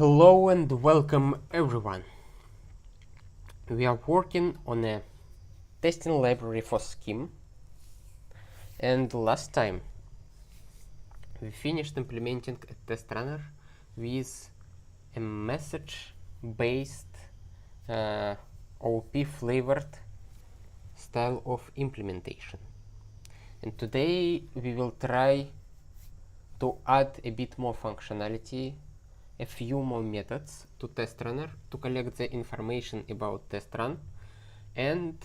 Hello and welcome everyone. We are working on a testing library for scheme, and last time we finished implementing a test runner with a message based OP flavored style of implementation. And today we will try to add a bit more functionality, a few more methods to test runner to collect the information about test run and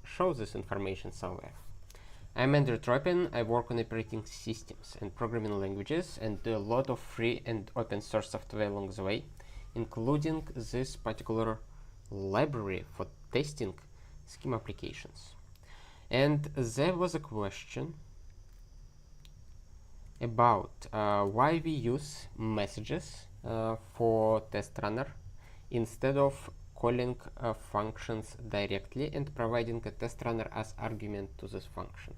show this information somewhere. I'm Tropin. I work on operating systems and programming languages and do a lot of free and open source software along the way, including this particular library for testing scheme applications. And there was a question about why we use messages for test runner instead of calling functions directly and providing a test runner as argument to this function.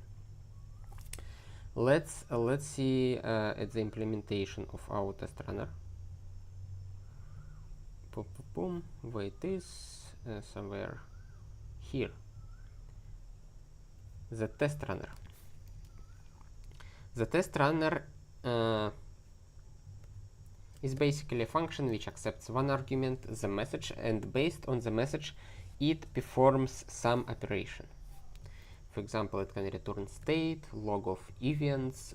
Let's see at the implementation of our test runner. Where it is, somewhere here. The test runner. The test runner is basically a function which accepts one argument, the message, and based on the message it performs some operation. For example, it can return state, log of events,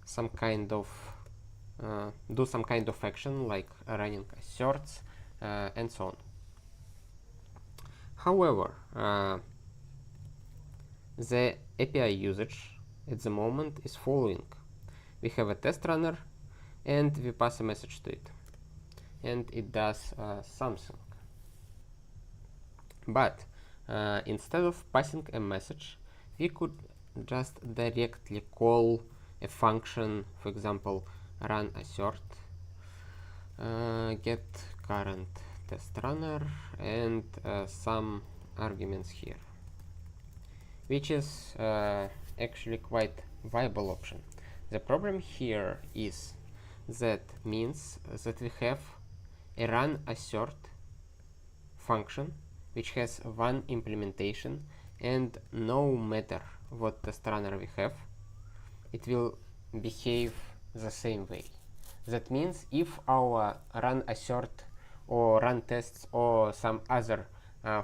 some kind of do some kind of action like running asserts and so on. However, the API usage at the moment is following. We have a test runner and we pass a message to it and it does something. But instead of passing a message, we could just directly call a function, for example, run assert, get current test runner and some arguments here, which is actually quite viable option. The problem here is that means that we have a run assert function which has one implementation, and no matter what test runner we have, it will behave the same way. That means if our run assert or run tests or some other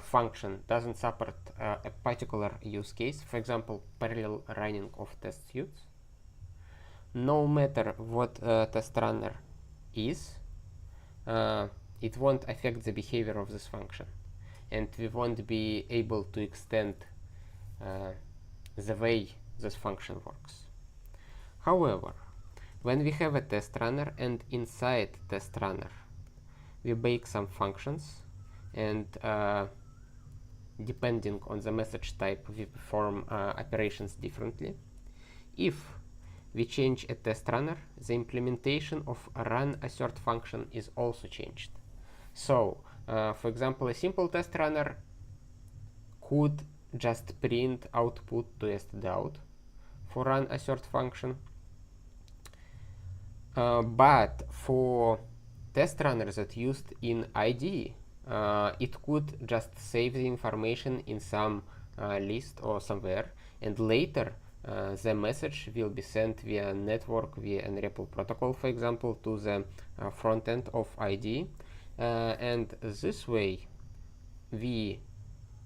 function doesn't support a particular use case, for example, parallel running of test suites, no matter what test runner is, it won't affect the behavior of this function, and we won't be able to extend the way this function works. However, when we have a test runner and inside test runner we bake some functions, and depending on the message type we perform operations differently. If we change a test runner, the implementation of a run assert function is also changed. So for example, a simple test runner could just print output to stdout for run assert function, but for test runners that used in IDE, it could just save the information in some list or somewhere, and later the message will be sent via network, via an REPL protocol, for example, to the front end of IDE, and this way we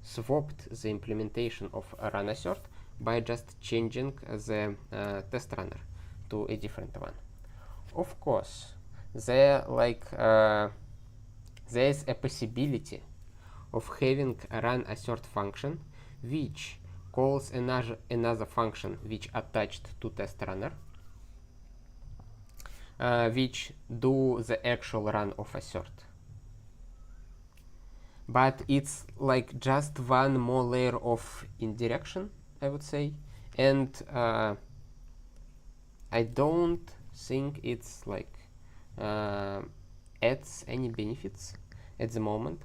swapped the implementation of a run assert by just changing the test runner to a different one. Of course, there's a possibility of having a run assert function which calls another function which attached to test runner, which do the actual run of assert. But it's like just one more layer of indirection, I would say, and I don't think it's like adds any benefits at the moment.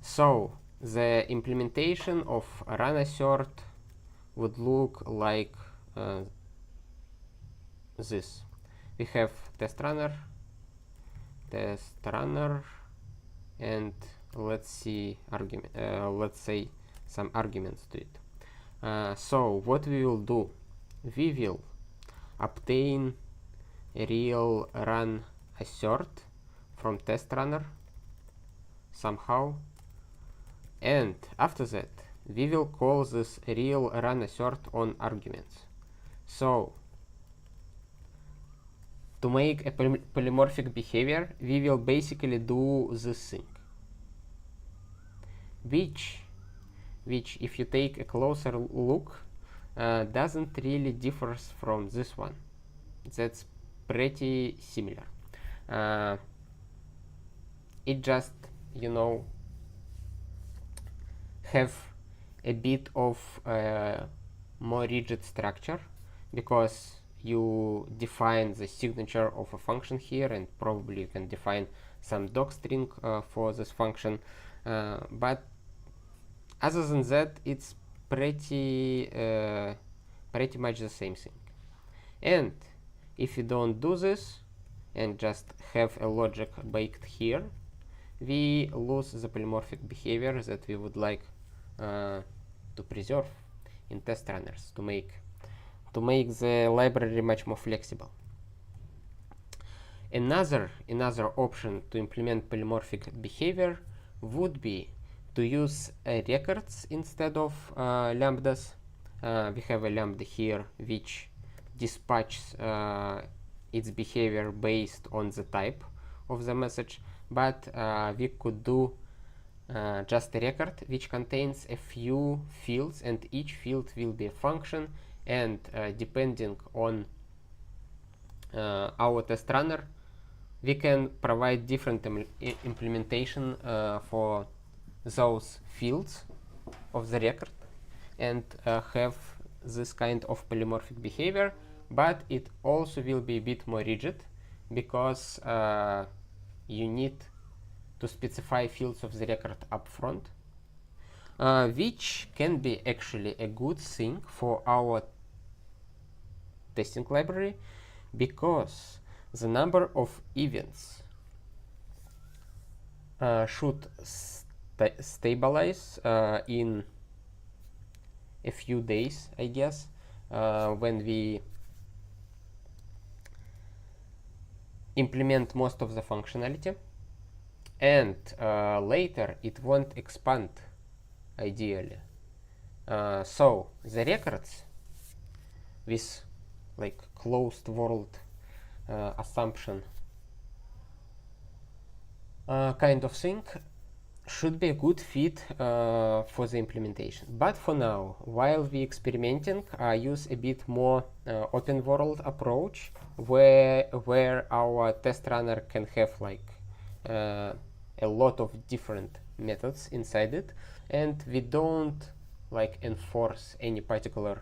So the implementation of run assert would look like this. we have test runner, and let's say some arguments to it. So what we will do, we will obtain a real run assert from test runner somehow, and after that we will call this real run assert on arguments. So to make a polymorphic behavior, we will basically do this thing, which if you take a closer look, doesn't really differs from this one. That's pretty similar. It just, you know, have a bit of more rigid structure, because you define the signature of a function here, and probably you can define some docstring for this function, but other than that, it's pretty much the same thing. And if you don't do this and just have a logic baked here, we lose the polymorphic behavior that we would like to preserve in test runners to make the library much more flexible. Another option to implement polymorphic behavior would be to use records instead of lambdas. We have a lambda here which dispatches its behavior based on the type of the message, but we could do just a record which contains a few fields, and each field will be a function, and depending on our test runner, we can provide different implementation for those fields of the record, and have this kind of polymorphic behavior, but it also will be a bit more rigid, because you need to specify fields of the record up front, which can be actually a good thing for our testing library, because the number of events should stabilize in a few days, I guess, when we implement most of the functionality, and later it won't expand ideally. So the records with like closed world assumption kind of thing should be a good fit for the implementation. But for now, while we experimenting, I use a bit more open world approach, where our test runner can have like a lot of different methods inside it, and we don't like enforce any particular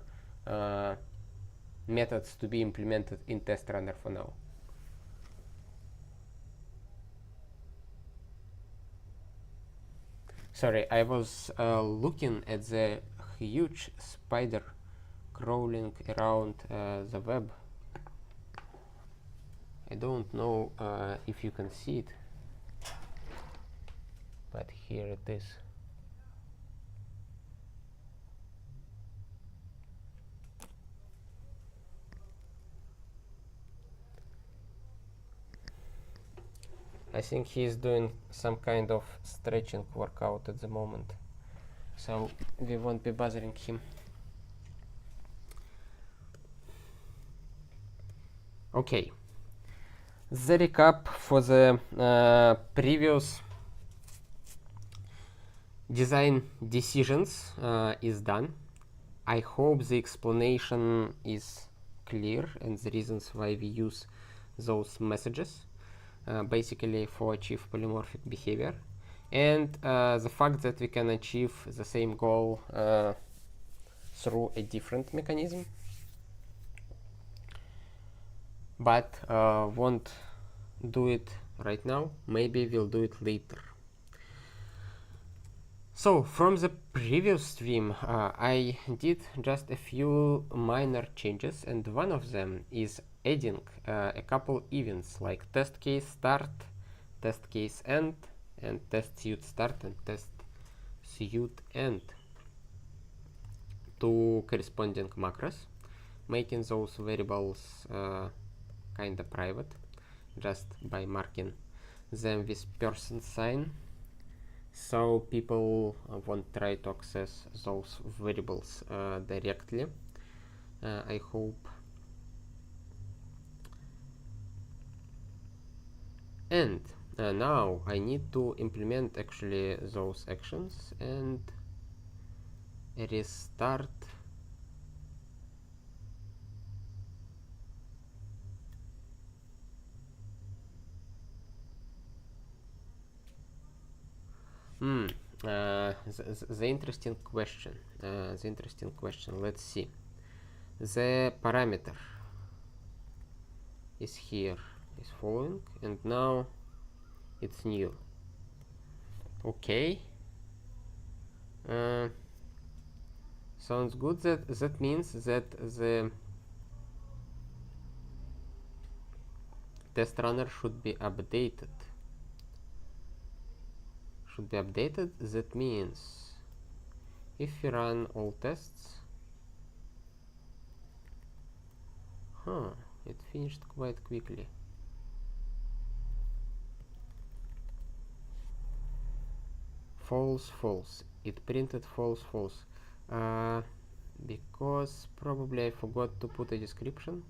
methods to be implemented in test runner for now. Sorry, I was looking at the huge spider crawling around the web. I don't know if you can see it, but here it is. I think he is doing some kind of stretching workout at the moment, so we won't be bothering him. Okay, the recap for the previous design decisions is done. I hope the explanation is clear and the reasons why we use those messages. Basically for achieve polymorphic behavior, and the fact that we can achieve the same goal through a different mechanism, but won't do it right now. Maybe we'll do it later. So from the previous stream, I did just a few minor changes, and one of them is adding a couple events like test case start, test case end, and test suite start and test suite end to corresponding macros, making those variables kinda private just by marking them with %sign, so people won't try to access those variables directly. I hope. And now I need to implement actually those actions and restart the interesting question. Let's see. The parameter is here, is following, and now it's new. Okay. Sounds good. That means that the test runner should be updated. That means if we run all tests, it finished quite quickly. False, false. It printed false, false. Because probably I forgot to put a description.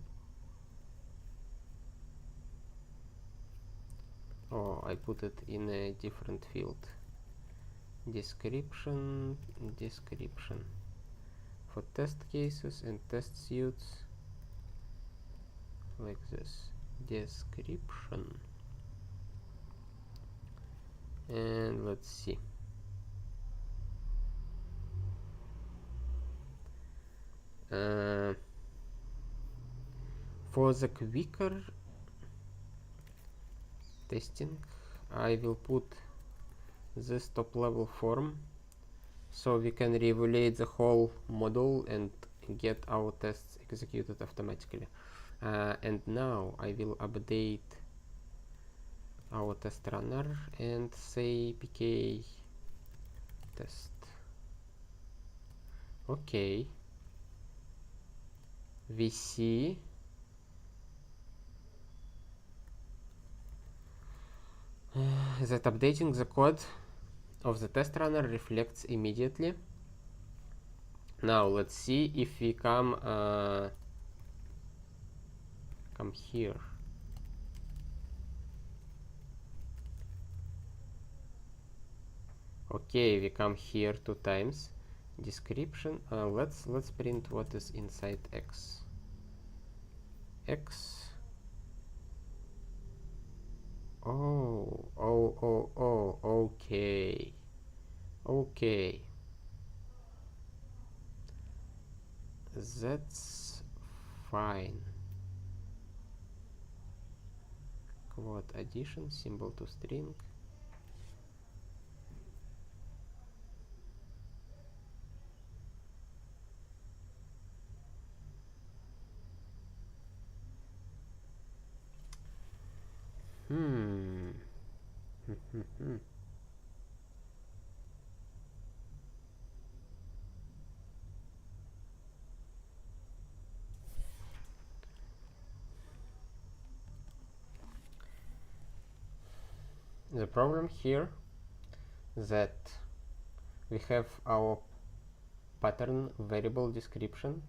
Oh, I put it in a different field. Description for test cases and test suites, like this. Description. And let's see. For the quicker testing, I will put this top level form so we can reevaluate the whole model and get our tests executed automatically. And now I will update our test runner and say pk test. Okay, we see that updating the code of the test runner reflects immediately. Now let's see if we come here. Okay, we come here 2 times. Description. Let's print what is inside x. Okay. That's fine. Quote addition, symbol to string. The problem here that we have our pattern variable description,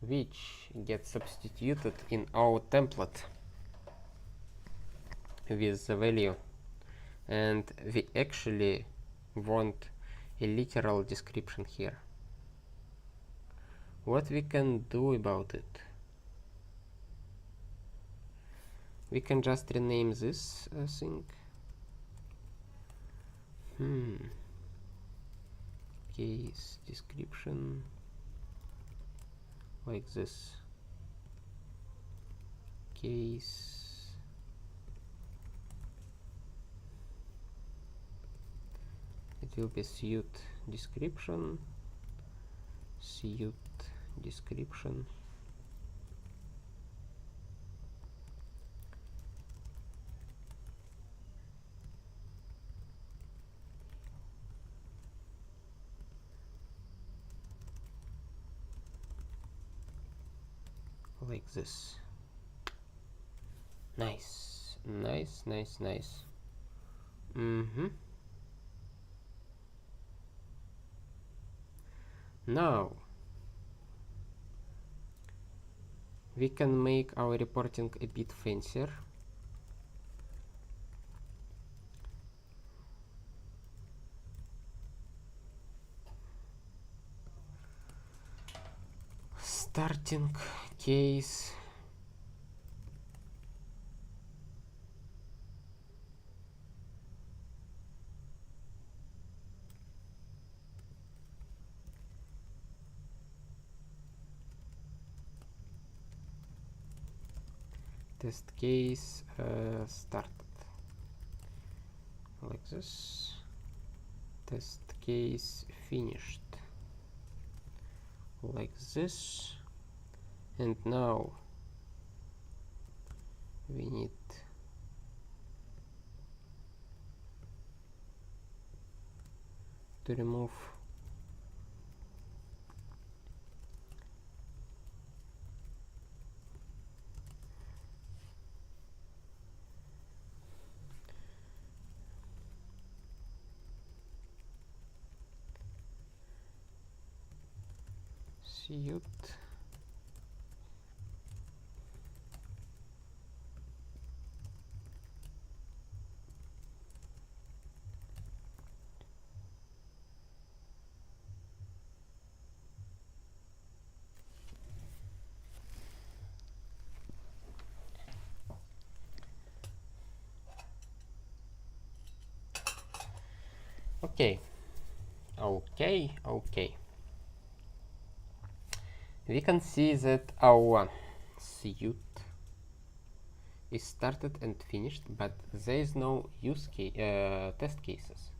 which gets substituted in our template with the value, and we actually want a literal description here. What we can do about it? We can just rename this thing. Case description, like this. Case it will be suite description. like this. Nice, nice, nice, nice. Now we can make our reporting a bit fancier. Starting case test case started like this. Test case finished like this. And now we need to remove suit okay. We can see that our suit is started and finished, but there is no test cases.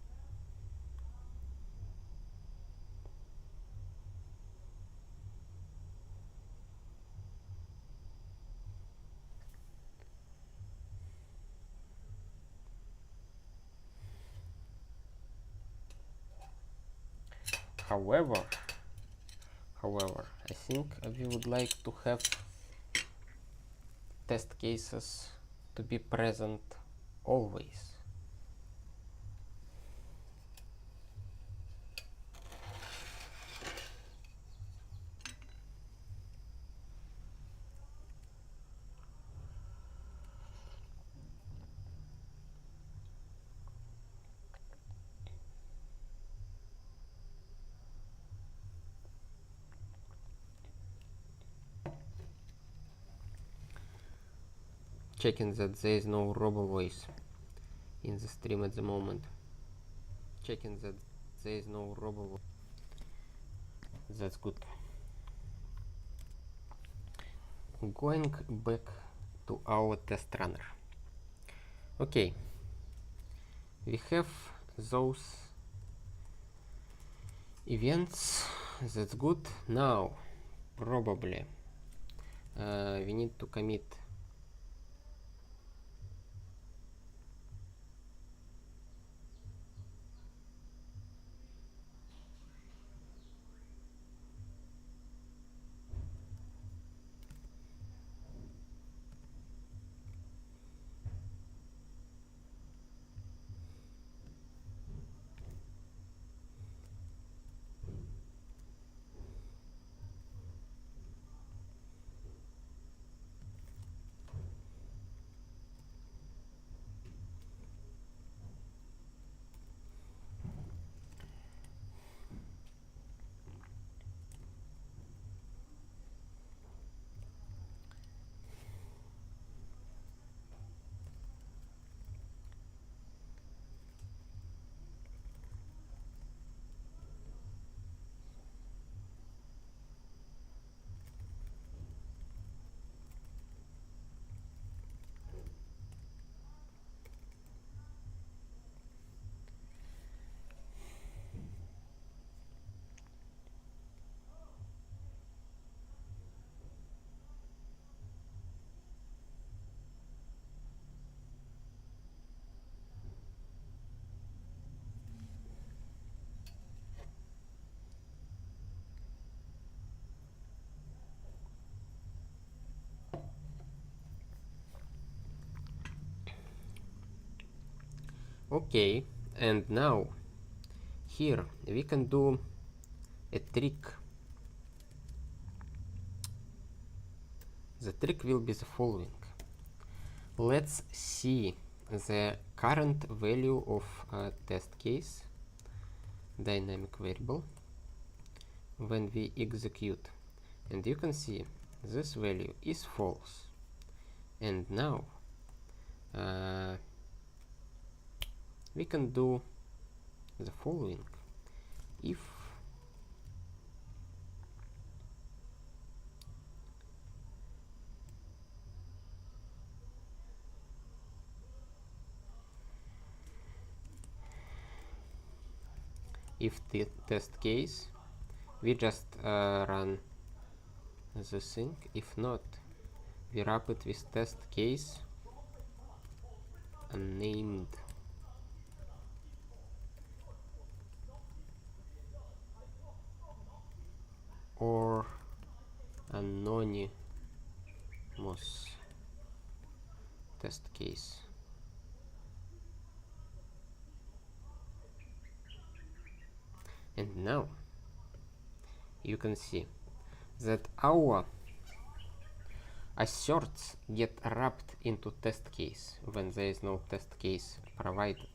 However, I think we would like to have test cases to be present always. Checking that there is no robo voice in the stream at the moment. Checking that there is no robo voice. That's good. Going back to our test runner. Okay, we have those events. That's good. Now probably we need to commit Okay, and now here we can do a trick. The trick will be the following. Let's see the current value of a test case dynamic variable when we execute, and you can see this value is false. And now we can do the following. If the test case, we just run the thing. If not, we wrap it with test case unnamed. Or anonymous test case. And now you can see that our asserts get wrapped into test case when there is no test case provided.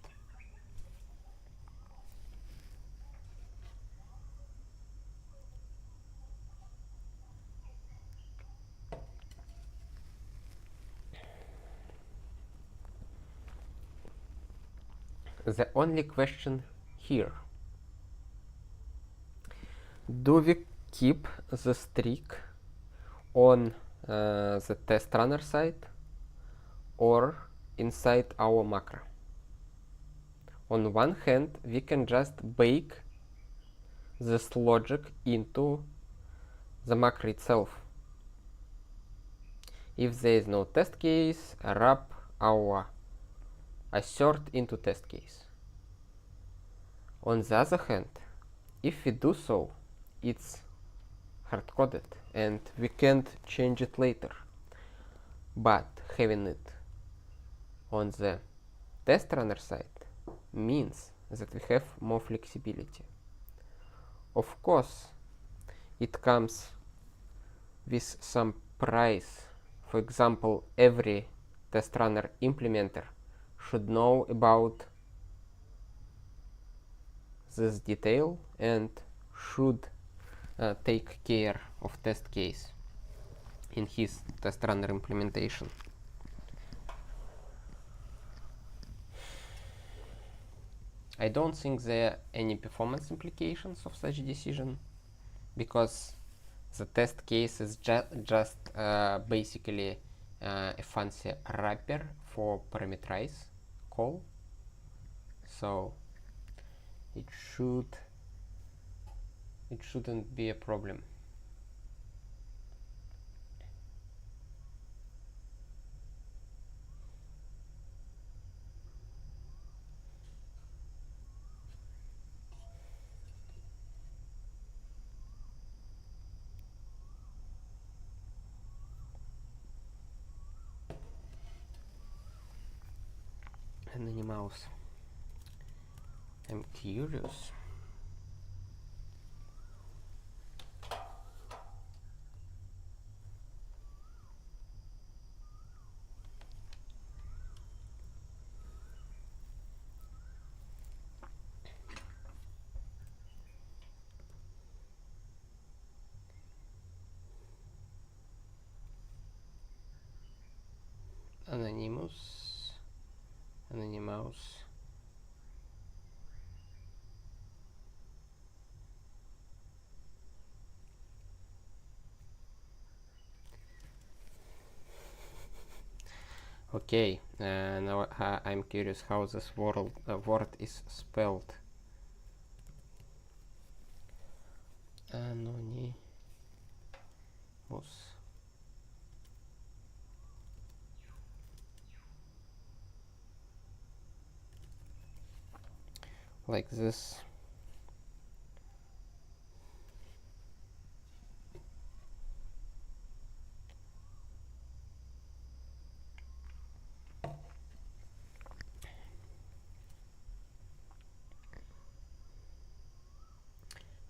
The only question here, do we keep the streak on the test runner side or inside our macro? On one hand, we can just bake this logic into the macro itself. If there is no test case, wrap our assert into test case. On the other hand, if we do so, it's hard-coded and we can't change it later. But having it on the test runner side means that we have more flexibility. Of course, it comes with some price. For example, every test runner implementer should know about this detail and should take care of test case in his test runner implementation. I don't think there are any performance implications of such decision, because the test case is just basically a fancy wrapper for parameterize call, so it shouldn't be a problem. Anonymous. I'm curious. Anonymous. Okay, now I'm curious how this word is spelled. Anonymous. Like this.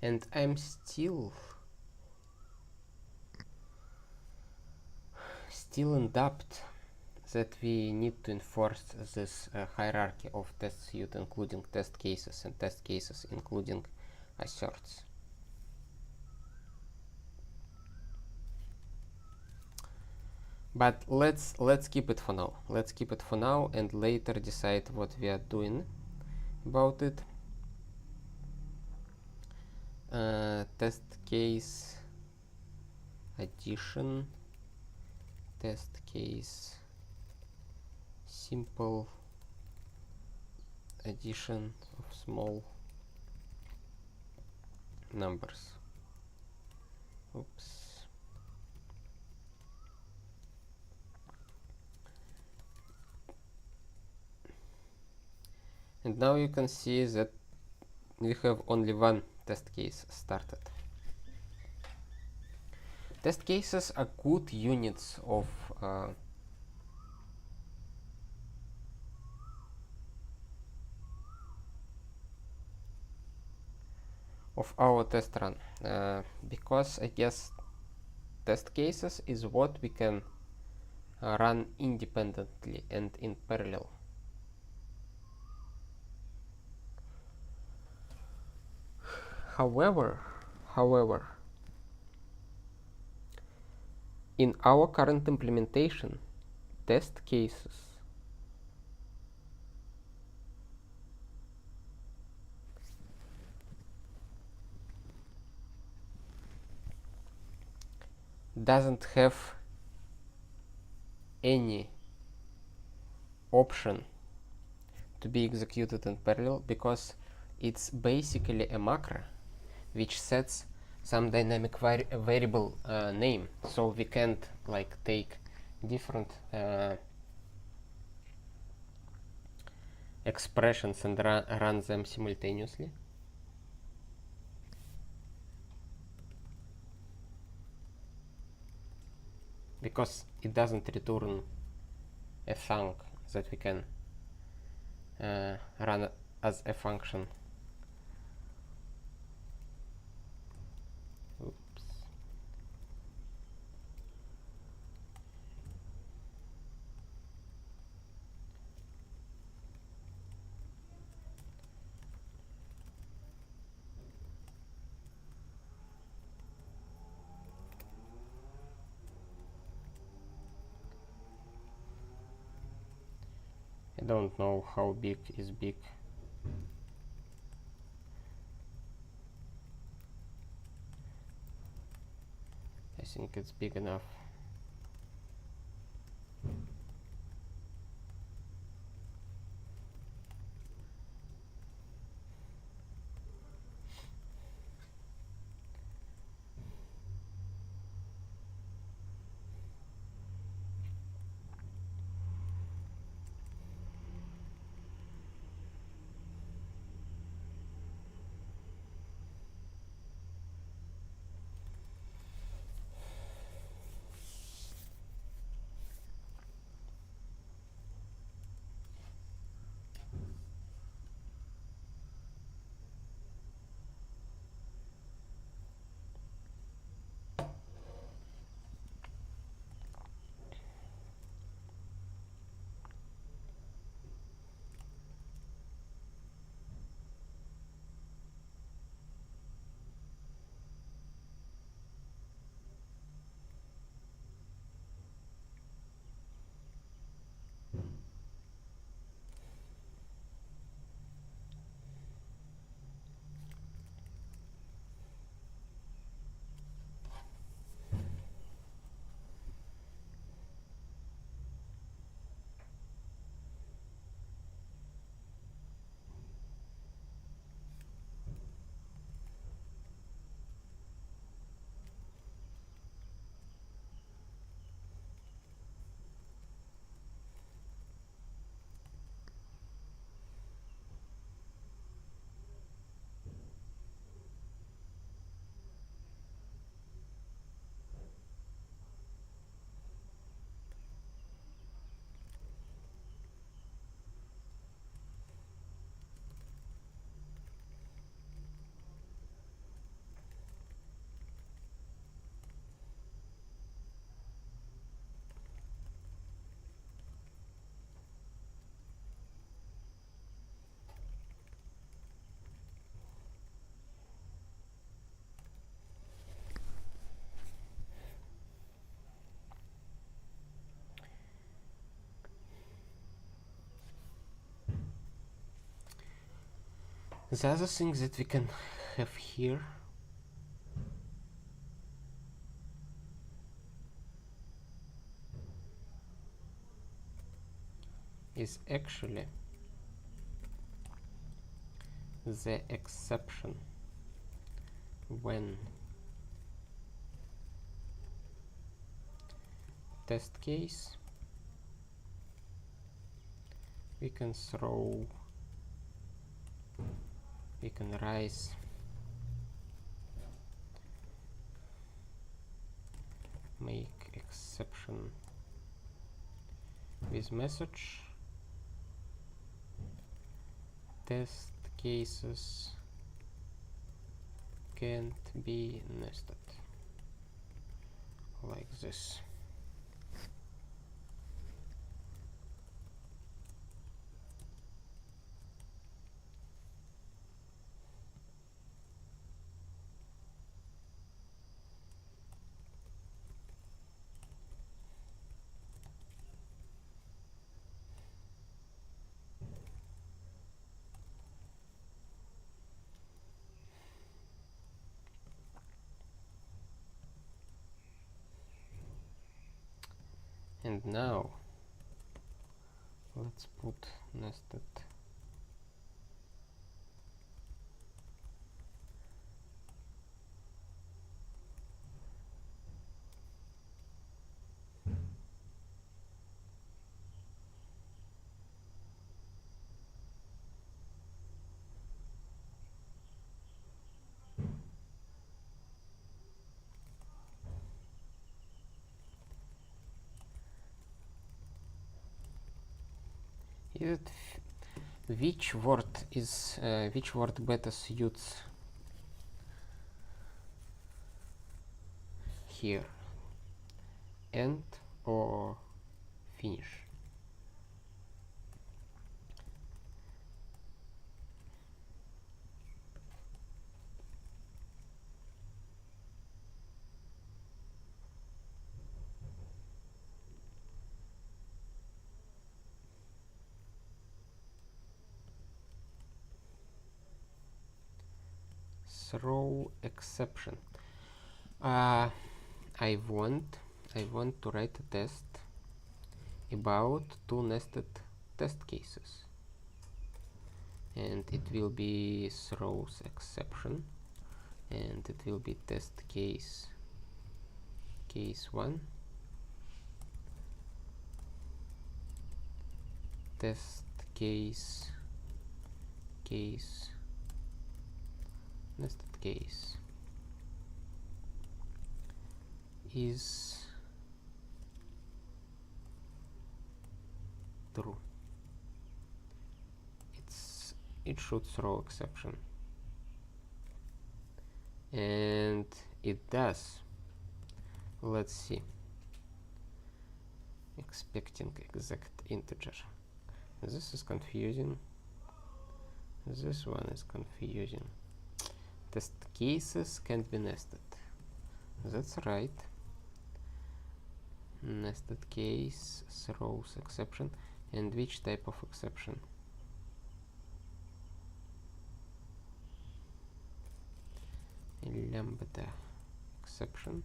And I'm still in doubt that we need to enforce this hierarchy of test suite including test cases and test cases including asserts. But let's keep it for now. Let's keep it for now and later decide what we are doing about it. Test case addition, test case simple addition of small numbers. Oops. And now you can see that we have only one test case started. Test cases are good units of our test run, because I guess test cases is what we can run independently and in parallel. However, in our current implementation, test cases doesn't have any option to be executed in parallel because it's basically a macro which sets some dynamic variable name, so we can't like take different expressions and run them simultaneously. Because it doesn't return a thunk that we can run as a function. Oops. I don't know how big is big. I think it's big enough. The other thing that we can have here is actually the exception when test case we can raise make exception with message test cases can't be nested like this. And now let's put nested which word better suits here, end or finish? Throw exception. I want to write a test about two nested test cases, and it will be throws exception, and it will be test case 1, test case nested case is true. It should throw exception, and it does. Let's see. Expecting exact integer. This is confusing. This one is confusing. Test cases can't be nested. That's right. Nested case throws exception. And which type of exception? Lambda exception.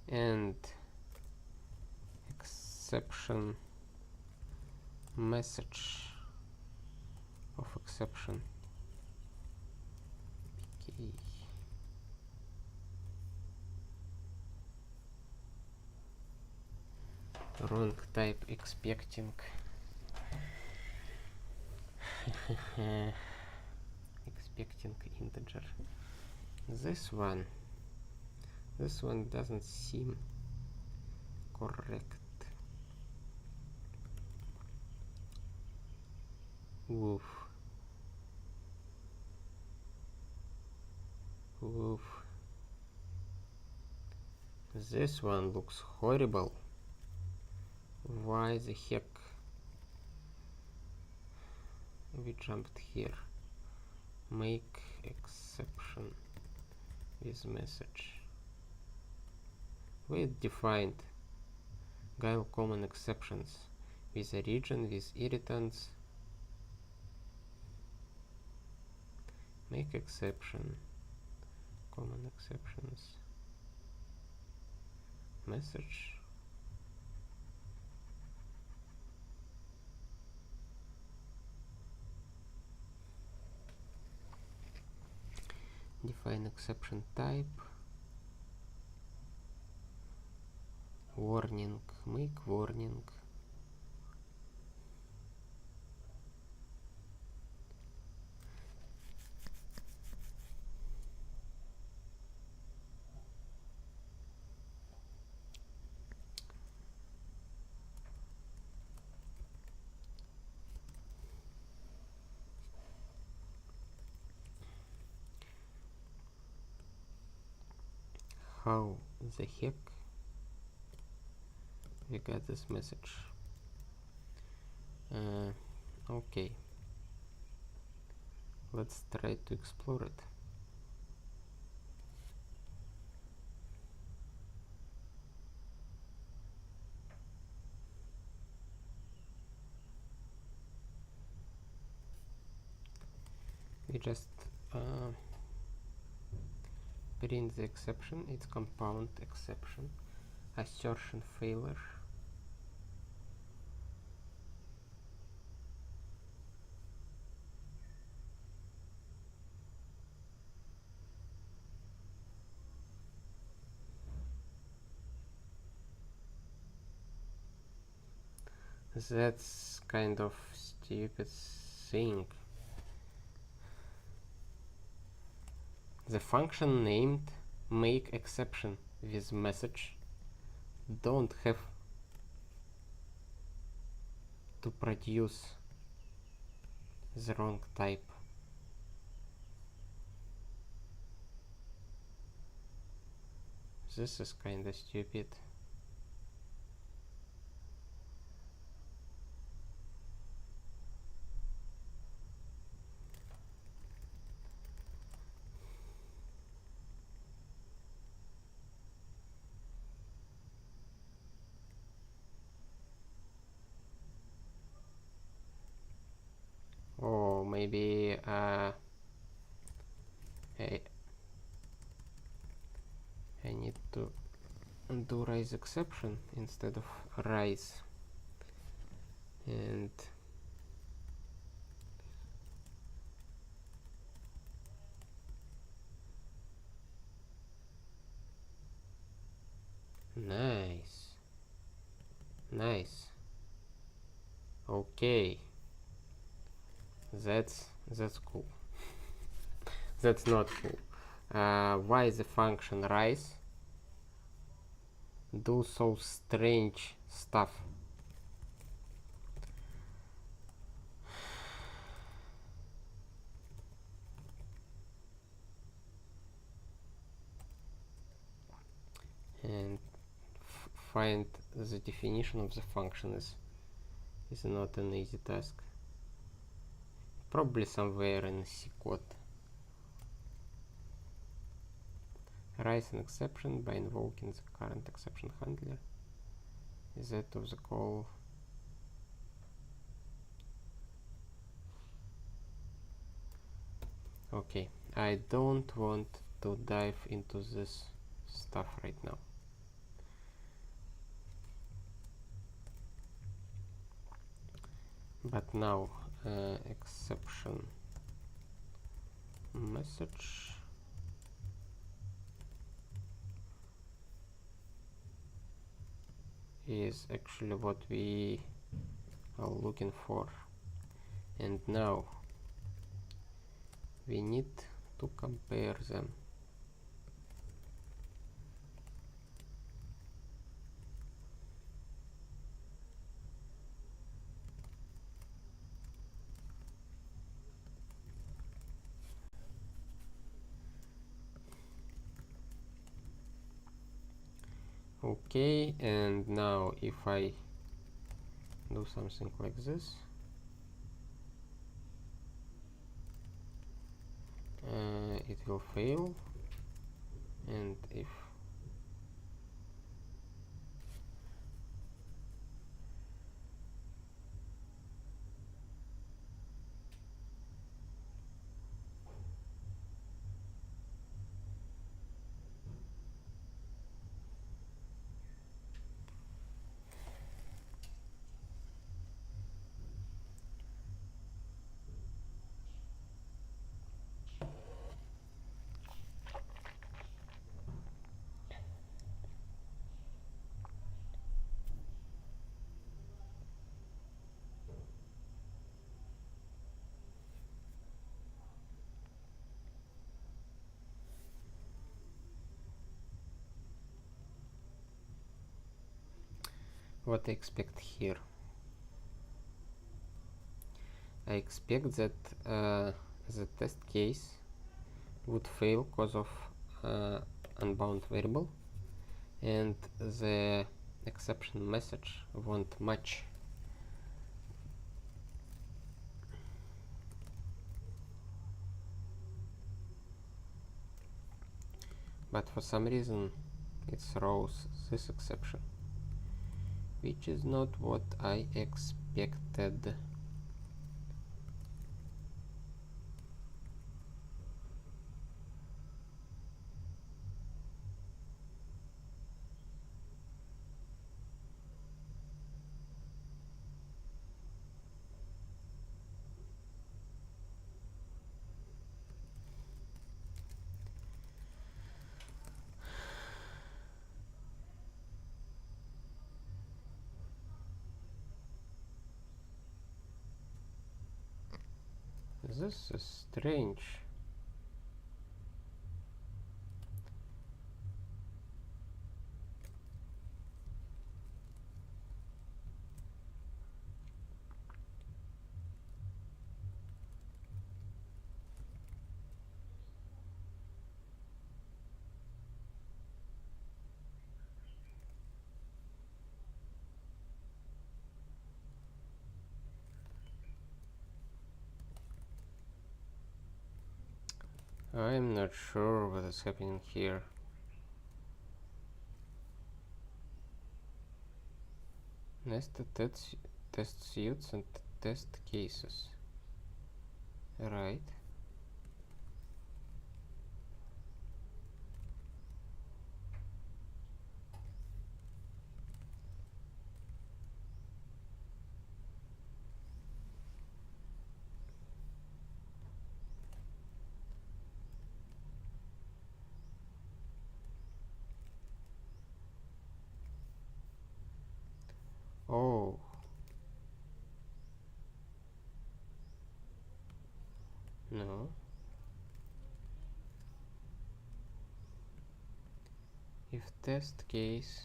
And exception message of exception. Okay. Wrong type expecting. Expecting integer. This one doesn't seem correct. Woof. This one looks horrible. Why the heck we jumped here? Make exception with message. We defined Guile common exceptions with a region with irritants make exception, common exceptions, message, define exception type, warning, make warning, how the heck we got this message. Okay, let's try to explore it. We just print the exception. It's compound exception, assertion failure. That's kind of stupid thing. The function named make exception with message don't have to produce the wrong type. This is kinda stupid. Oh, maybe I need to do raise exception instead of rise, and nice. Okay, that's cool. That's not cool. Why the function rise do so strange stuff? And find the definition of the function is not an easy task. Probably somewhere in C code. Raise an exception by invoking the current exception handler. Is that of the call? Okay, I don't want to dive into this stuff right now. But now, exception message is actually what we are looking for, and now we need to compare them. Okay, and now if I do something like this, it will fail, and if what I expect here. I expect that the test case would fail because of unbound variable, and the exception message won't match. But for some reason it throws this exception, which is not what I expected. This is strange. I'm not sure what is happening here. Nested test suits and test cases. Right. Oh. No. If test case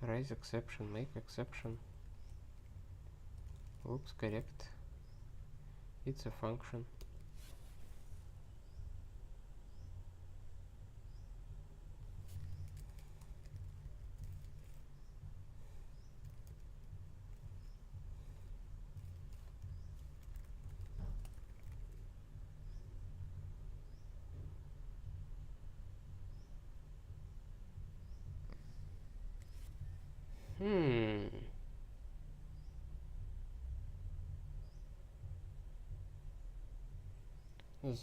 raise exception, make exception looks correct, it's a function.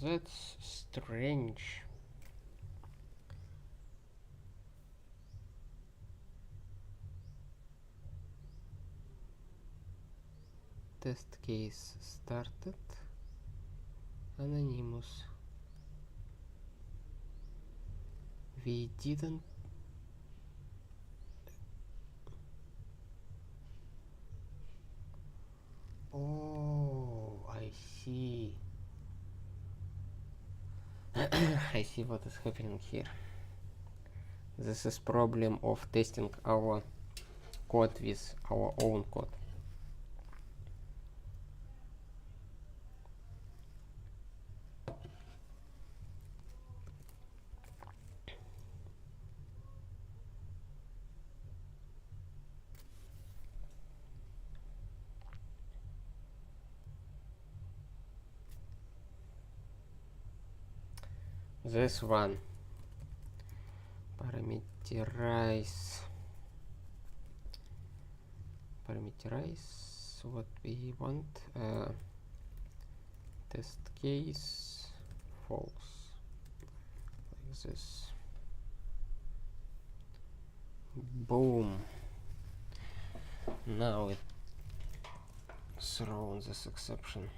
That's strange. Test case started anonymous. We didn't. Oh, I see. I see what is happening here. This is problem of testing our code with our own code. This one, parameterize what we want. Test case false, like this. Boom. Now it throws this exception.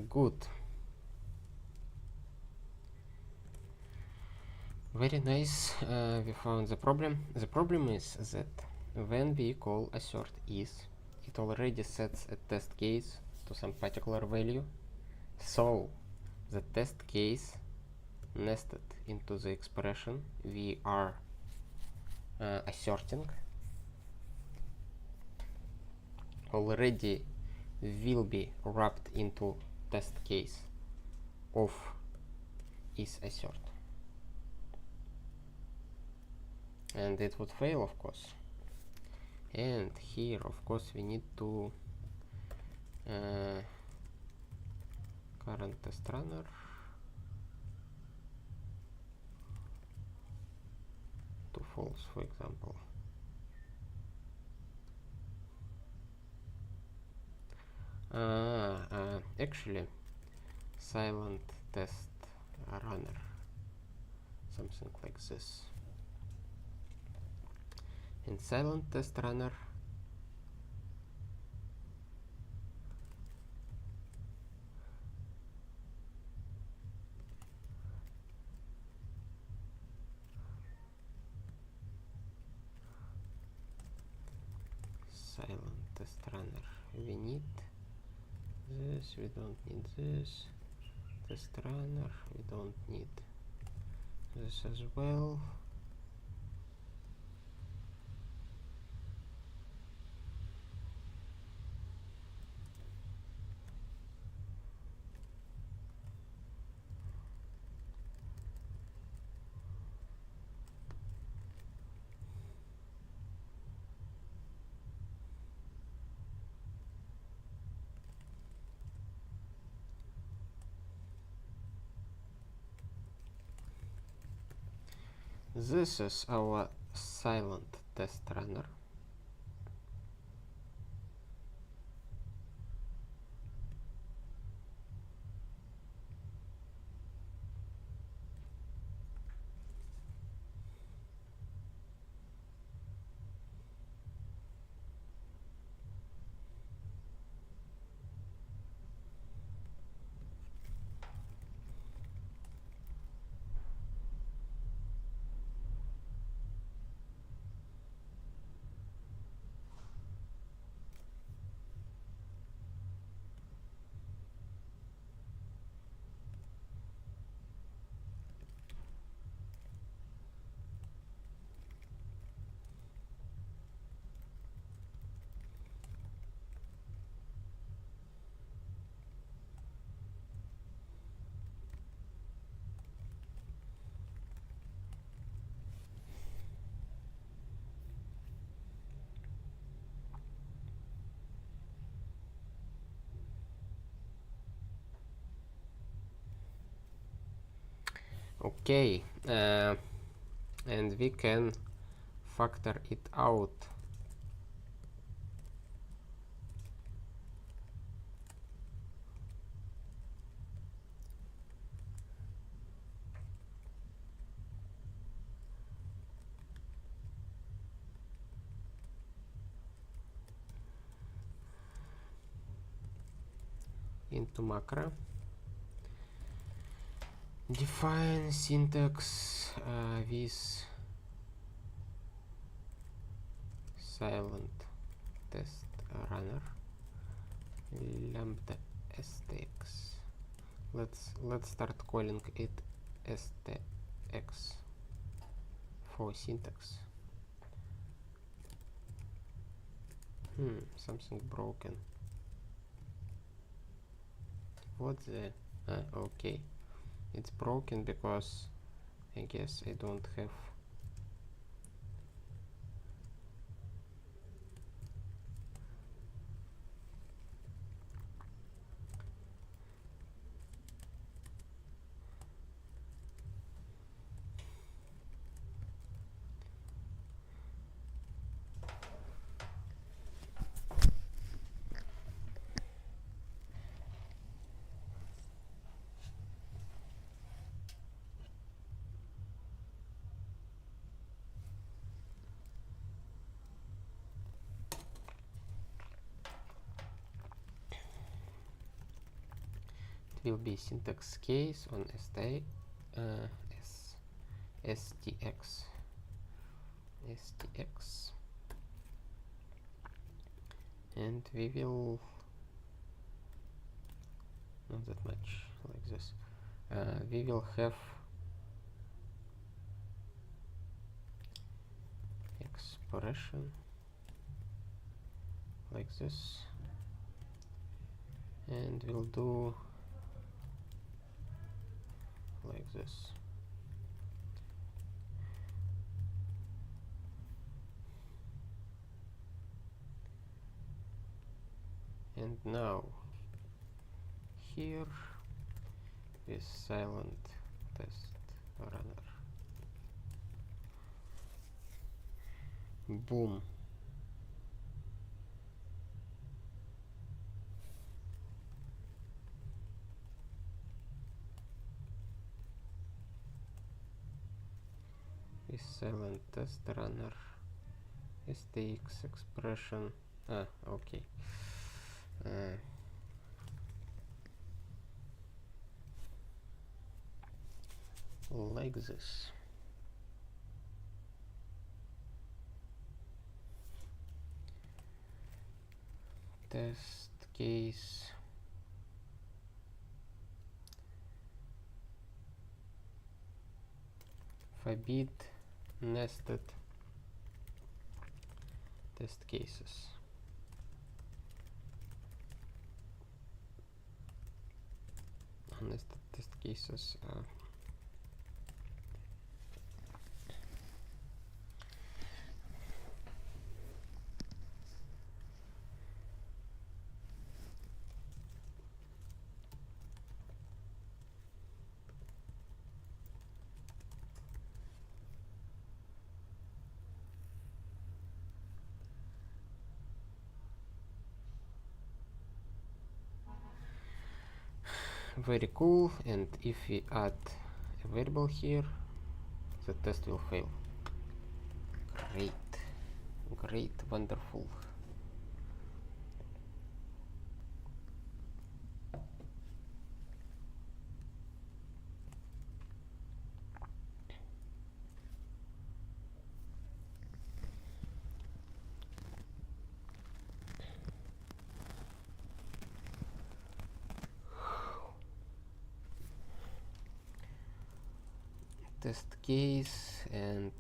Good. Very nice. We found the problem. The problem is that when we call assert is, it it already sets a test case to some particular value, so the test case nested into the expression we are asserting already will be wrapped into test case of is assert, and it would fail, of course. And here, of course, we need to current test runner to false, for example. Actually, silent test runner, something like this. In silent test runner, we need this, we don't need this. Test runner, we don't need this as well. This is our silent test runner. Okay, and we can factor it out into macro. Define syntax with silent test runner lambda stx. Let's start calling it stx for syntax. Something broken. What the? Okay. It's broken because I guess I don't have will be syntax case on stx, and we will not that much like this. We will have expression like this, and we'll do like this. And now here with silent test runner. Boom. With silent test runner. STX expression. Okay. Like this. Test case forbid nested test cases. Nested test cases very cool, and if we add a variable here, the test will fail. Great, wonderful. Test case and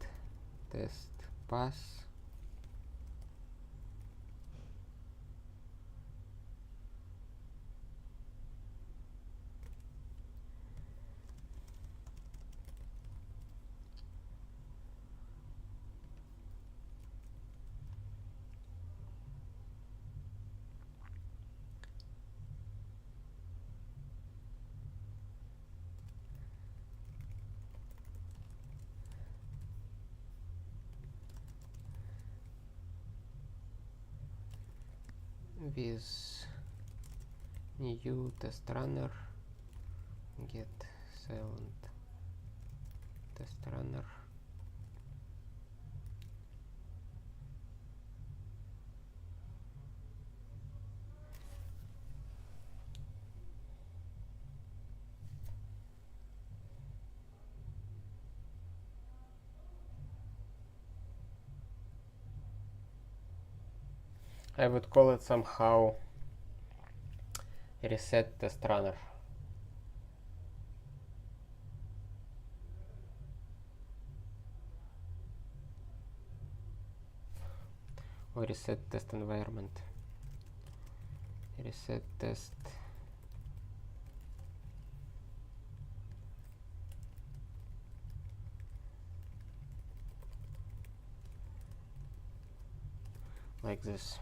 test pass. With new test runner, get silent test runner. I would call it somehow reset test runner. Or reset test environment. Reset test like this.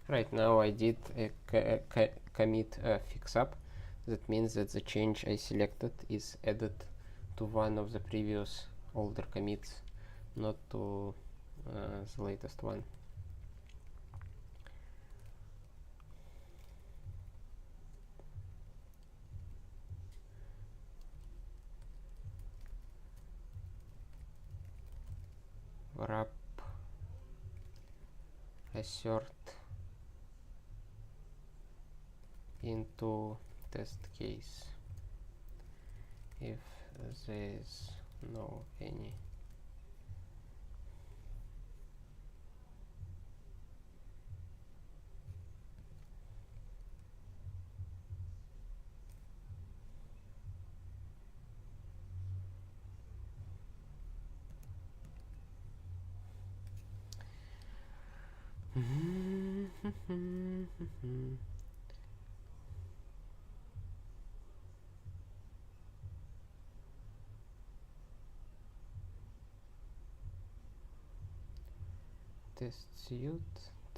Right now I did a commit fix up. That means that the change I selected is added to one of the previous older commits, not to the latest one. Wrap assert into test case if there is no any test suite,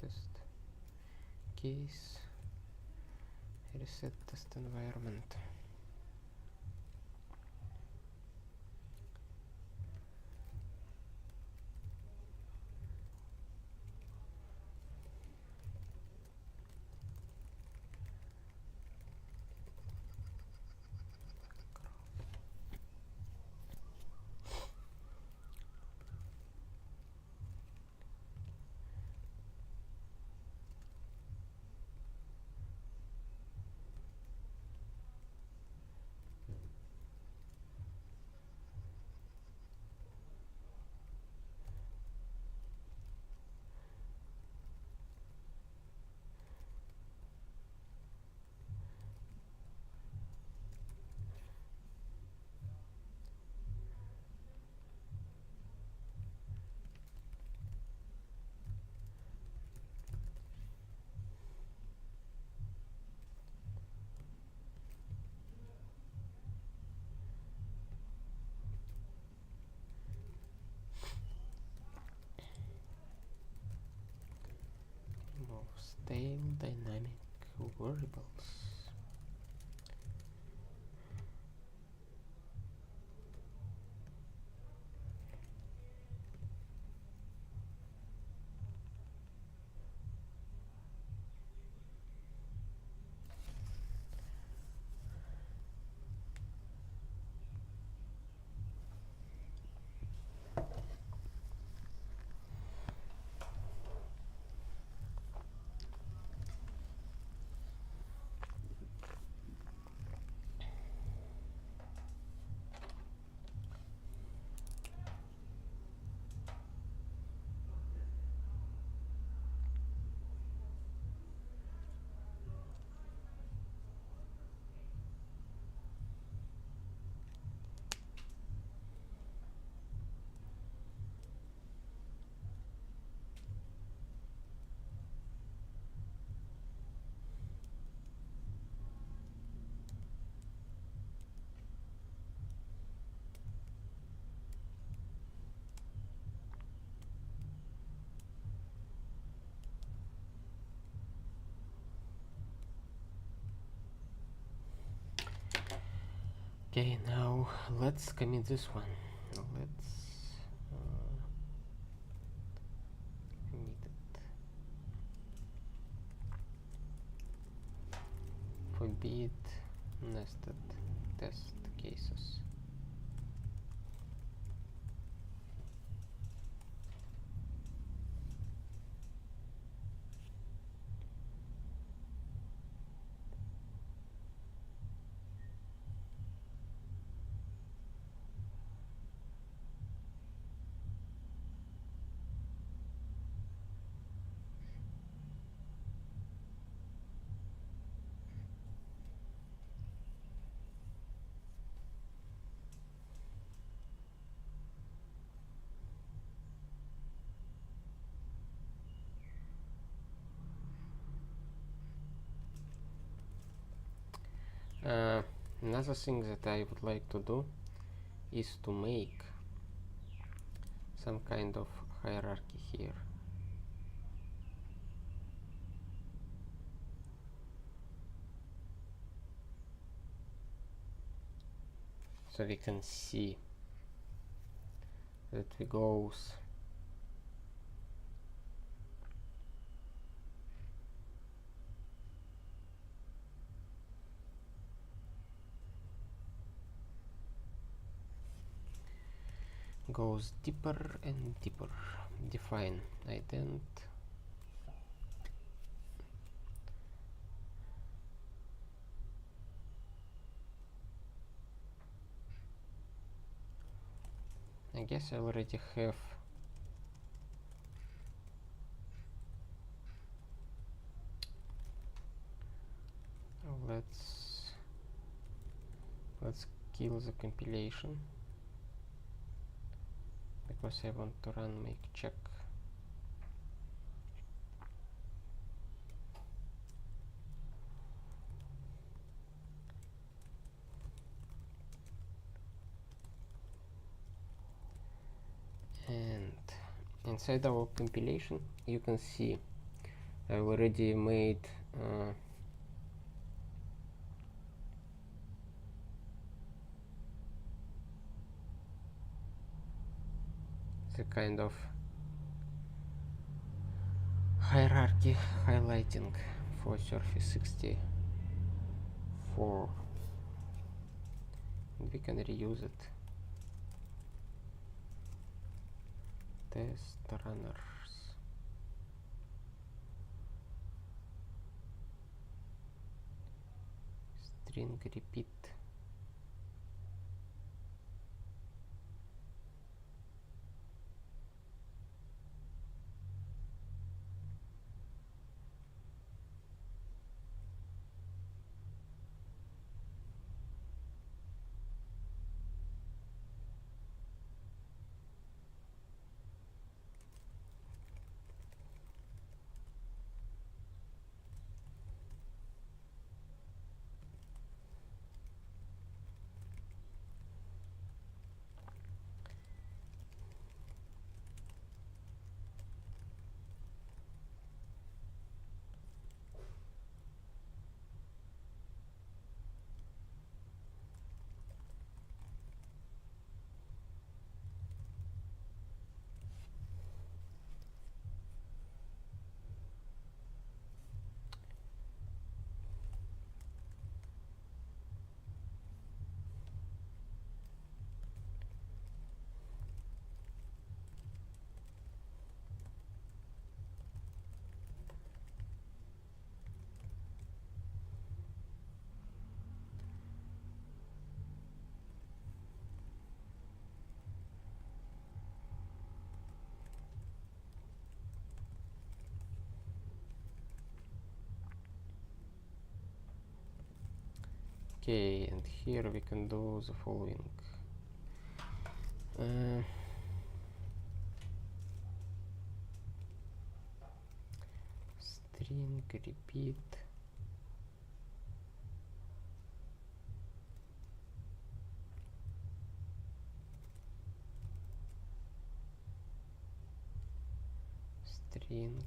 test case, reset test environment. Stale dynamic variables. Okay, now let's commit this one. Let's commit it. Forbid nested test cases. Another thing that I would like to do is to make some kind of hierarchy here. so we can see that we goes deeper and deeper. Define ident. I guess I already have let's kill the compilation because I want to run make check. And inside our compilation you can see I already made the kind of hierarchy highlighting for Surface 64, and we can reuse it. Test runners. String repeat. Okay, and here we can do the following. String repeat. String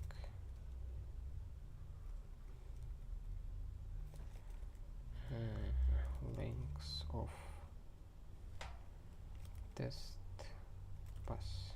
length of test pass.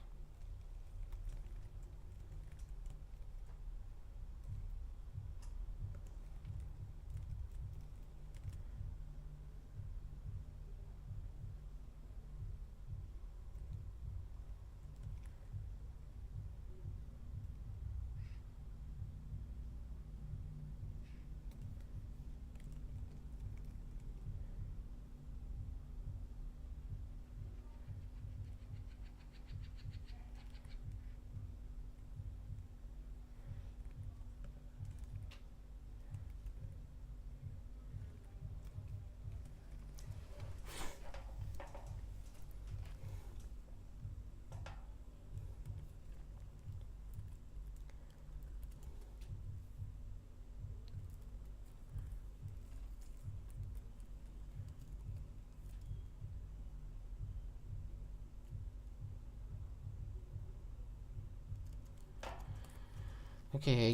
Okay,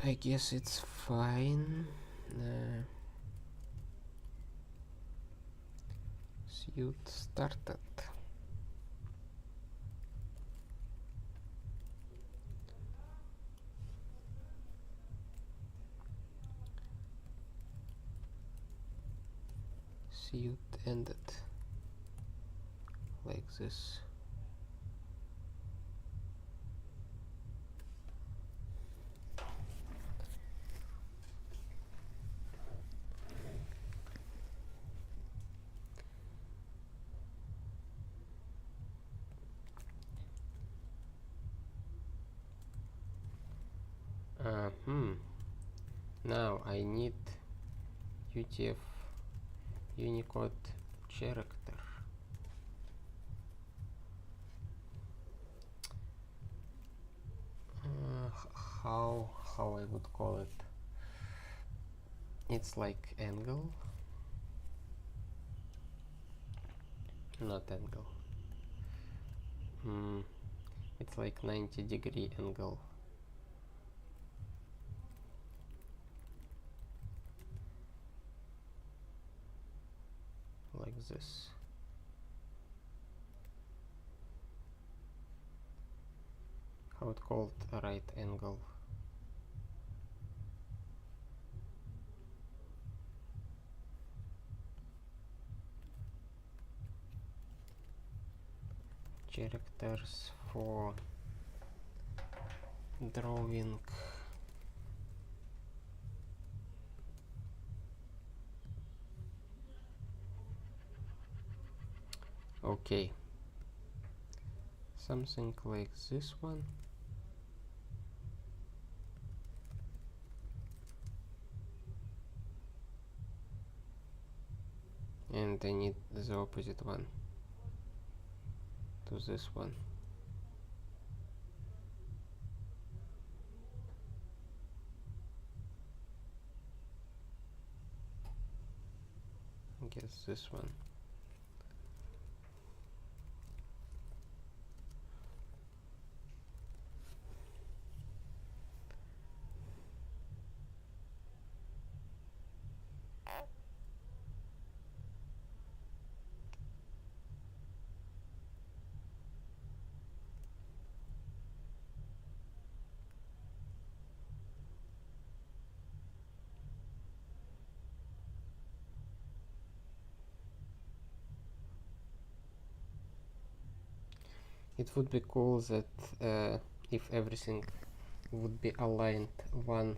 I guess it's fine. suit started. Suit ended like this. Now I need UTF Unicode character. How I would call it? It's like angle, not angle. It's like 90-degree angle. Like this. How it called a right angle. Characters for drawing. Okay, something like this one. And I need the opposite one to this one. I guess this one. It would be cool that if everything would be aligned one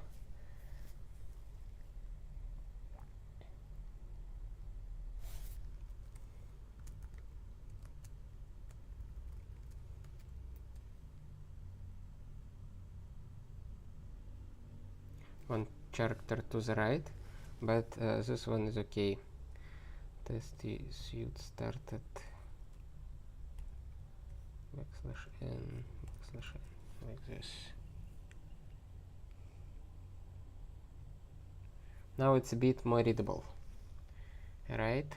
character to the right, but this one is okay. Test suit started \n like this. Now it's a bit more readable, right?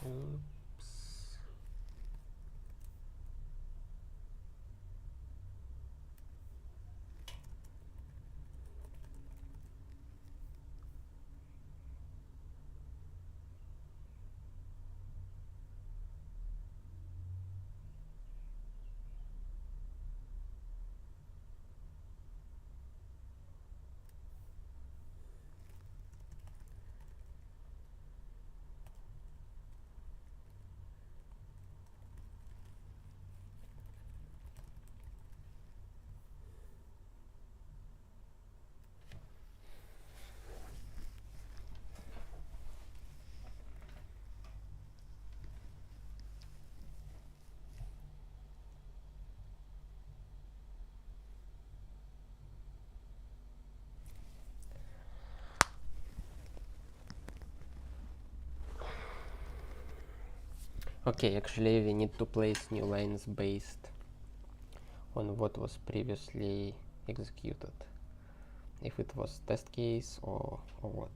Oops. Okay, actually we need to place new lines based on what was previously executed, if it was test case or what.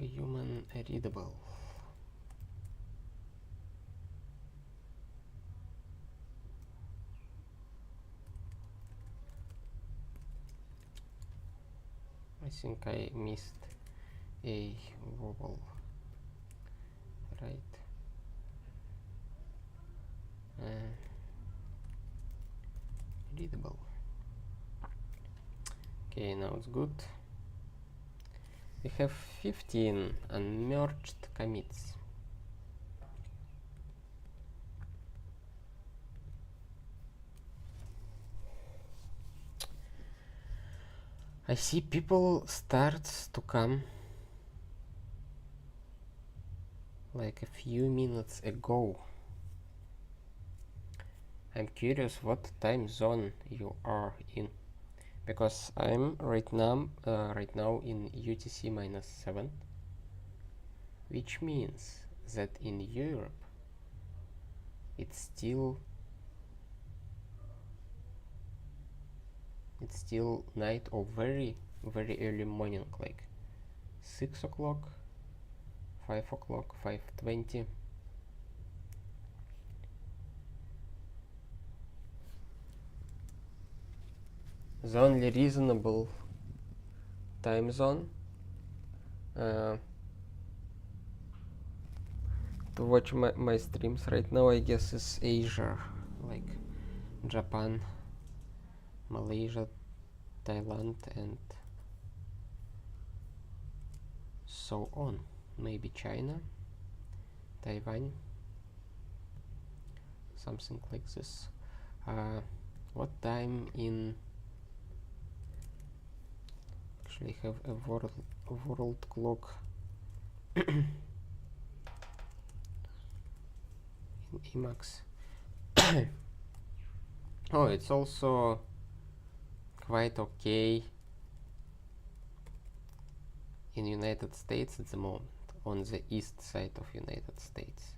Human readable. I think I missed a vowel, right? Readable. Okay, now it's good. We have 15 unmerged commits. I see people starts to come like a few minutes ago. I'm curious what time zone you are in, because I'm right now in UTC -7, which means that in Europe it's still night or very early morning, like 6 o'clock, 5 o'clock, 5:20. The only reasonable time zone to watch my streams right now, I guess, is Asia, like Japan, Malaysia, Thailand, and so on. Maybe China, Taiwan, something like this. What time in... Actually have a world clock in Emacs. Oh, it's also quite okay in United States at the moment, on the east side of United States.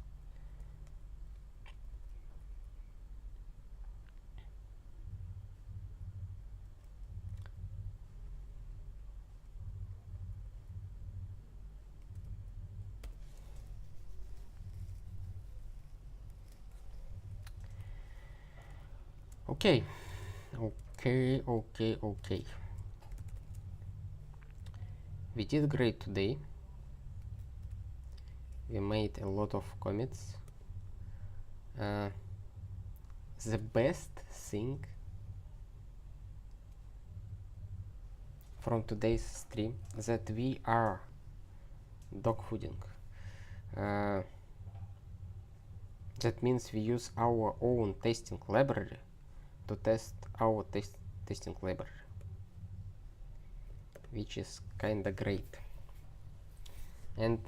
Okay. We did great today. We made a lot of commits. The best thing from today's stream that we are dogfooding. That means we use our own testing library to test our testing library, which is kinda great. And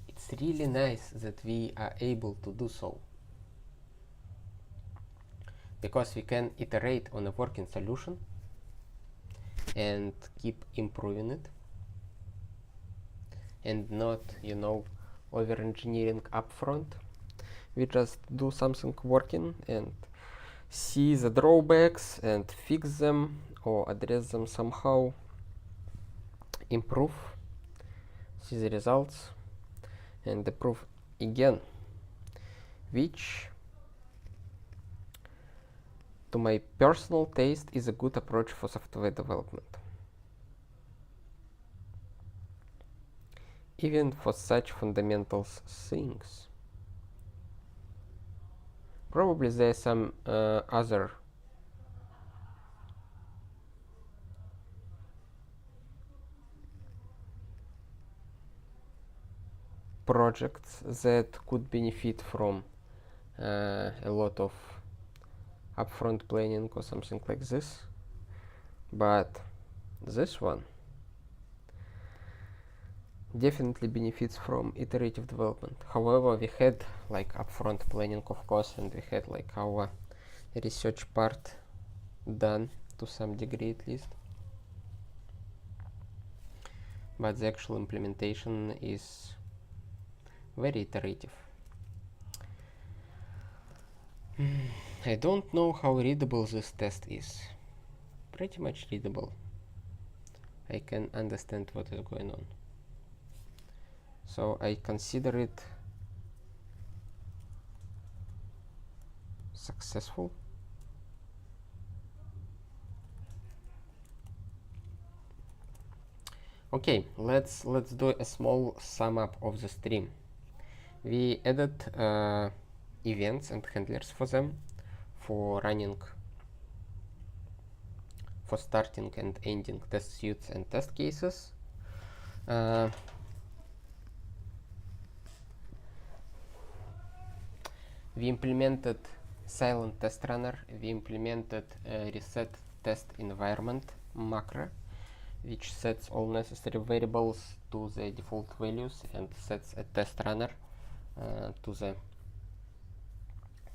it's really nice that we are able to do so, because we can iterate on a working solution and keep improving it, and not, over engineering upfront. We just do something working and see the drawbacks and fix them or address them somehow, improve, see the results, and improve again, which to my personal taste, is a good approach for software development. Even for such fundamental things. Probably there are some other projects that could benefit from a lot of upfront planning or something like this, but this one definitely benefits from iterative development. However, we had like upfront planning, of course, and we had like our research part done to some degree at least, but the actual implementation is very iterative. I don't know how readable this test is. Pretty much readable. I can understand what is going on. So I consider it successful. Okay, let's do a small sum up of the stream. We added events and handlers for them, for running, for starting and ending test suites and test cases. We implemented silent test runner. We implemented reset test environment macro, which sets all necessary variables to the default values and sets a test runner to the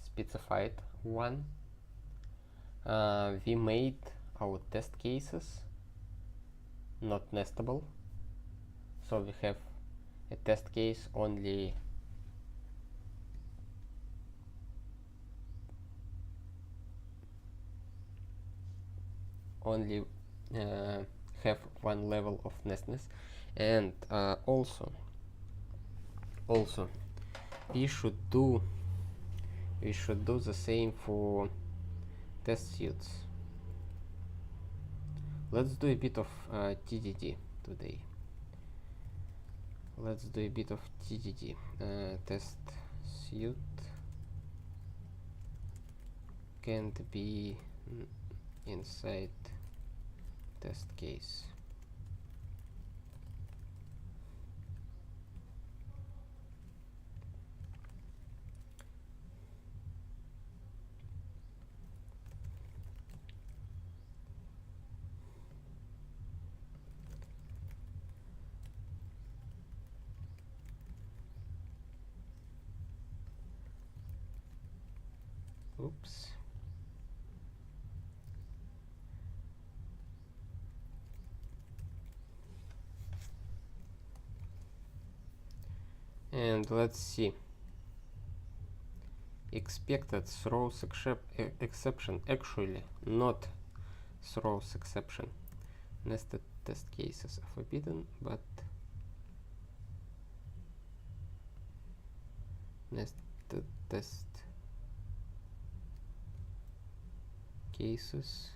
specified one. We made our test cases not nestable, so we have a test case only have one level of nestedness, and also we should do the same for test suites. Let's do a bit of TDD today. Let's do a bit of TDD. Test suite can't be inside test case. Oops. And let's see. Expected throws exception, actually not throws exception. Nested test cases are forbidden, but nested test cases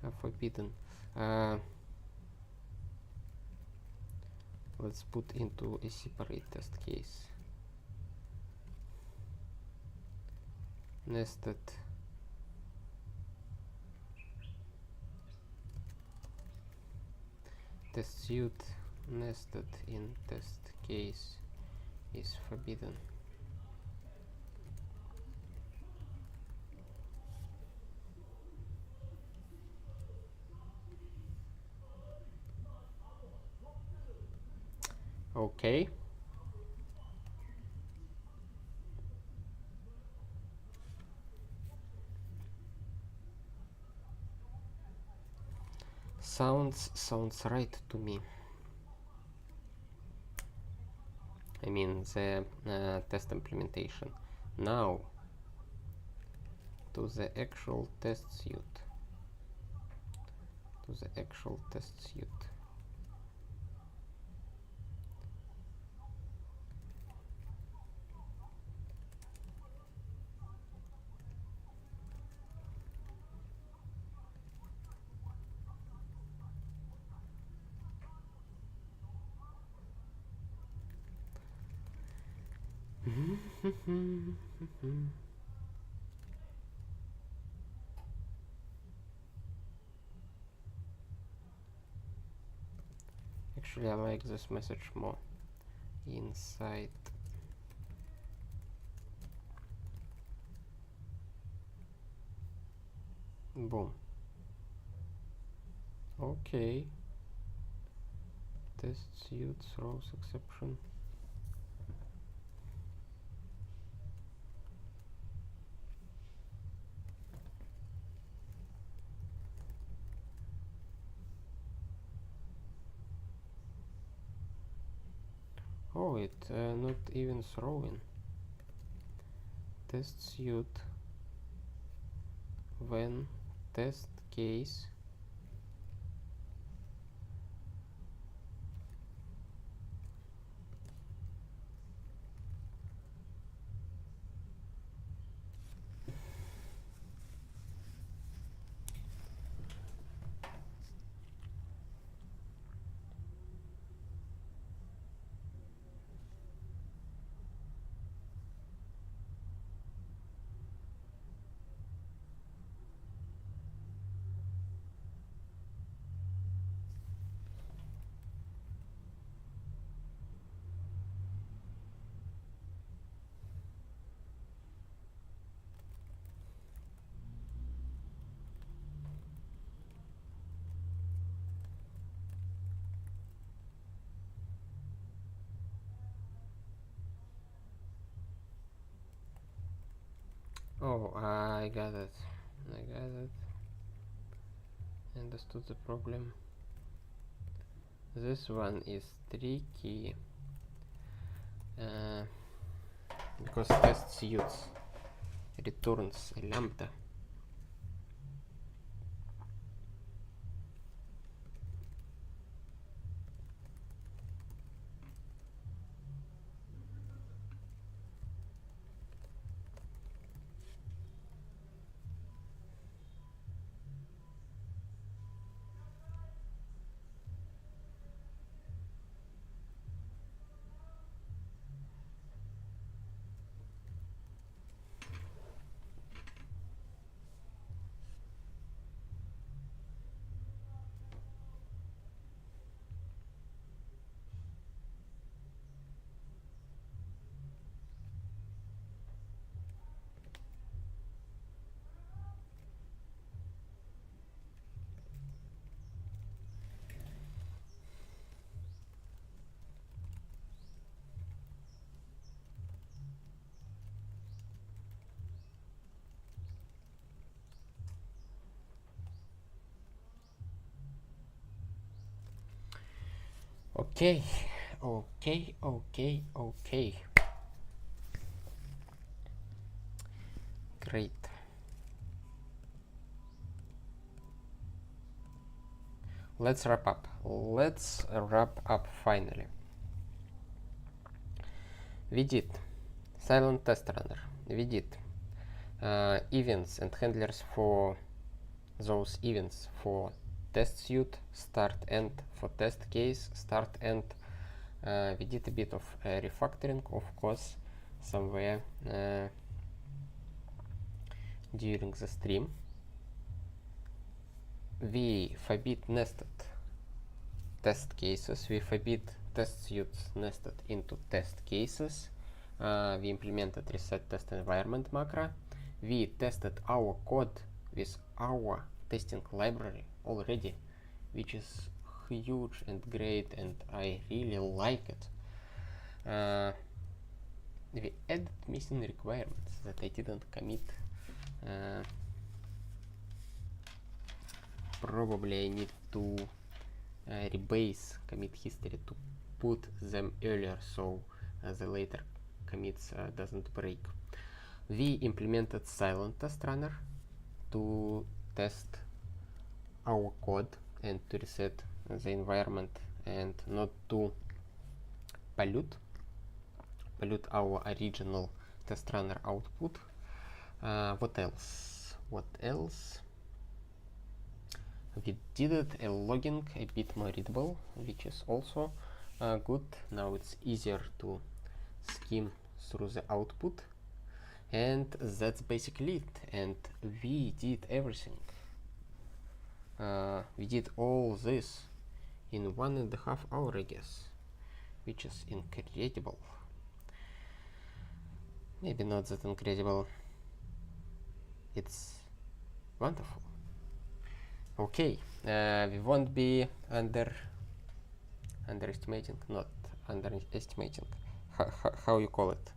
are forbidden. Let's put into a separate test case. Nested test suite nested in test case is forbidden. Okay. Sounds right to me. I mean the test implementation. Now to the actual test suite. Actually, I like this message more. Inside. Boom. Okay. Test suit throws exception. Oh, it not even throwing. Test suit when test case Oh, I got it. I got it. Understood the problem. This one is tricky because test suits returns a lambda. Okay, okay. Great. Let's wrap up. Let's wrap up finally. We did silent test runner. We did events and handlers for those events for test suite, start end, for test case, start end. We did a bit of refactoring, of course, somewhere during the stream. We forbid nested test cases. We forbid test suites nested into test cases. We implemented reset test environment macro. We tested our code with our testing library already, which is huge and great, and I really like it. We added missing requirements that I didn't commit. Probably I need to rebase commit history to put them earlier, so the later commits doesn't break. We implemented silent test runner to test our code and to reset the environment and not to pollute our original test runner output. What else? We did a logging a bit more readable, which is also good. Now it's easier to skim through the output, and that's basically it. And we did everything. We did all this in 1.5 hours, I guess, which is incredible. Maybe not that incredible. It's wonderful. Okay, we won't be underestimating, not underestimating, how you call it,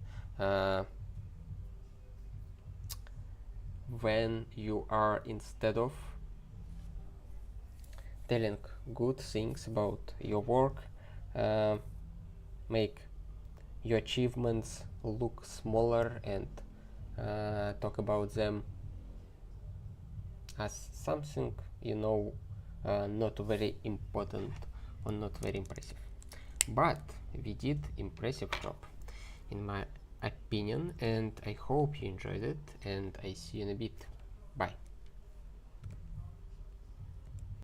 when you are, instead of telling good things about your work, make your achievements look smaller and talk about them as something, you know, not very important or not very impressive. But we did impressive job, in my opinion, and I hope you enjoyed it, and I see you in a bit. Bye.